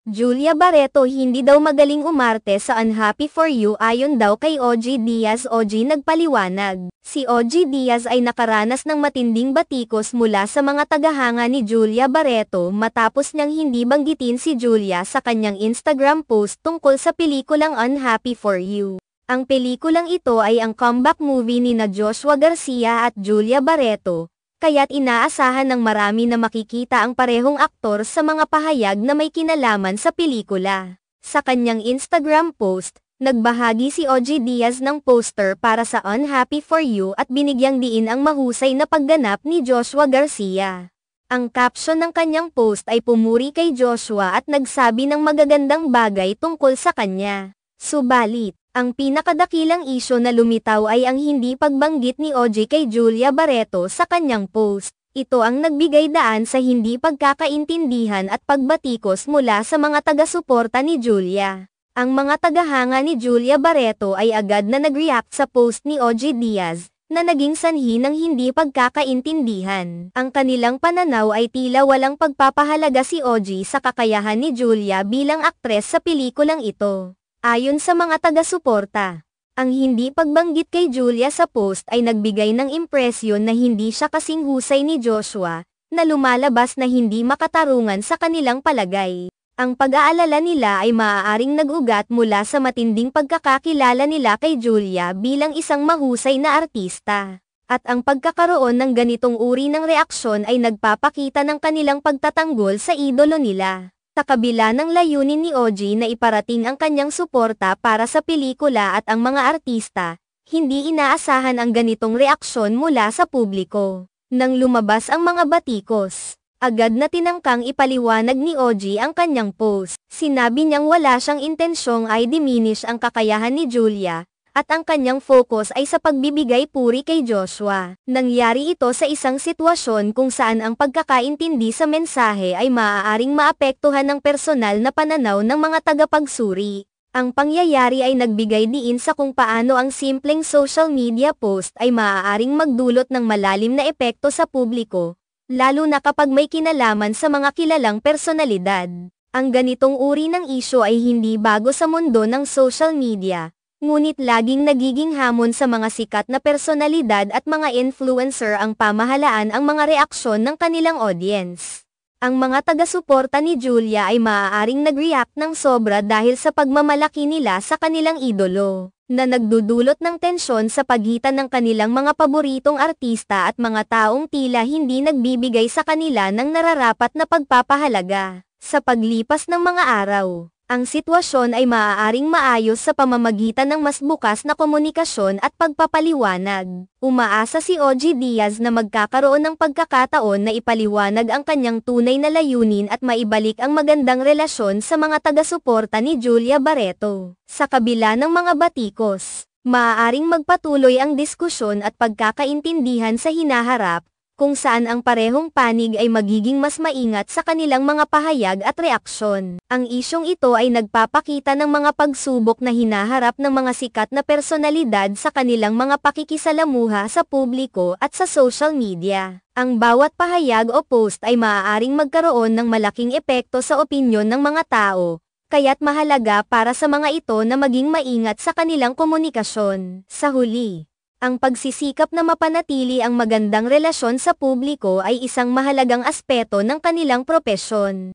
Julia Barreto hindi daw magaling umarte sa Unhappy For You ayon daw kay OG Diaz. OG nagpaliwanag. Si OG Diaz ay nakaranas ng matinding batikos mula sa mga tagahanga ni Julia Barreto matapos niyang hindi banggitin si Julia sa kanyang Instagram post tungkol sa pelikulang Unhappy For You. Ang pelikulang ito ay ang comeback movie ni Joshua Garcia at Julia Barreto, kaya't inaasahan ng marami na makikita ang parehong aktor sa mga pahayag na may kinalaman sa pelikula. Sa kanyang Instagram post, nagbahagi si OG Diaz ng poster para sa Unhappy For You at binigyang diin ang mahusay na pagganap ni Joshua Garcia. Ang caption ng kanyang post ay pumuri kay Joshua at nagsabi ng magagandang bagay tungkol sa kanya. Subalit, ang pinakadakilang isyu na lumitaw ay ang hindi pagbanggit ni OG kay Julia Barreto sa kanyang post. Ito ang nagbigay daan sa hindi pagkakaintindihan at pagbatikos mula sa mga taga-suporta ni Julia. Ang mga tagahanga ni Julia Barreto ay agad na nag-react sa post ni OG Diaz, na naging sanhi ng hindi pagkakaintindihan. Ang kanilang pananaw ay tila walang pagpapahalaga si OG sa kakayahan ni Julia bilang aktres sa pelikulang ito. Ayon sa mga taga-suporta, ang hindi pagbanggit kay Julia sa post ay nagbigay ng impresyon na hindi siya kasing husay ni Joshua, na lumalabas na hindi makatarungan sa kanilang palagay. Ang pag-aalala nila ay maaaring nag-ugat mula sa matinding pagkakakilala nila kay Julia bilang isang mahusay na artista. At ang pagkakaroon ng ganitong uri ng reaksyon ay nagpapakita ng kanilang pagtatanggol sa idolo nila. Sa kabila ng layunin ni OG na iparating ang kanyang suporta para sa pelikula at ang mga artista, hindi inaasahan ang ganitong reaksyon mula sa publiko. Nang lumabas ang mga batikos, agad na tinangkang ipaliwanag ni OG ang kanyang post. Sinabi niyang wala siyang intensyong i-diminish ang kakayahan ni Julia, at ang kanyang focus ay sa pagbibigay puri kay Joshua. Nangyari ito sa isang sitwasyon kung saan ang pagkakaintindi sa mensahe ay maaaring maapektuhan ng personal na pananaw ng mga tagapagsuri. Ang pangyayari ay nagbigay diin sa kung paano ang simpleng social media post ay maaaring magdulot ng malalim na epekto sa publiko, lalo na kapag may kinalaman sa mga kilalang personalidad. Ang ganitong uri ng isyu ay hindi bago sa mundo ng social media. Ngunit laging nagiging hamon sa mga sikat na personalidad at mga influencer ang pamahalaan ang mga reaksyon ng kanilang audience. Ang mga taga-suporta ni Julia ay maaaring nag-react ng sobra dahil sa pagmamalaki nila sa kanilang idolo, na nagdudulot ng tensyon sa pagitan ng kanilang mga paboritong artista at mga taong tila hindi nagbibigay sa kanila ng nararapat na pagpapahalaga. Sa paglipas ng mga araw, ang sitwasyon ay maaaring maayos sa pamamagitan ng mas bukas na komunikasyon at pagpapaliwanag. Umaasa si OG Diaz na magkakaroon ng pagkakataon na ipaliwanag ang kanyang tunay na layunin at maibalik ang magandang relasyon sa mga taga-suporta ni Julia Barreto. Sa kabila ng mga batikos, maaaring magpatuloy ang diskusyon at pagkakaintindihan sa hinaharap, kung saan ang parehong panig ay magiging mas maingat sa kanilang mga pahayag at reaksyon. Ang isyong ito ay nagpapakita ng mga pagsubok na hinaharap ng mga sikat na personalidad sa kanilang mga pakikisalamuha sa publiko at sa social media. Ang bawat pahayag o post ay maaaring magkaroon ng malaking epekto sa opinyon ng mga tao, kaya't mahalaga para sa mga ito na maging maingat sa kanilang komunikasyon. Sa huli, ang pagsisikap na mapanatili ang magandang relasyon sa publiko ay isang mahalagang aspeto ng kanilang propesyon.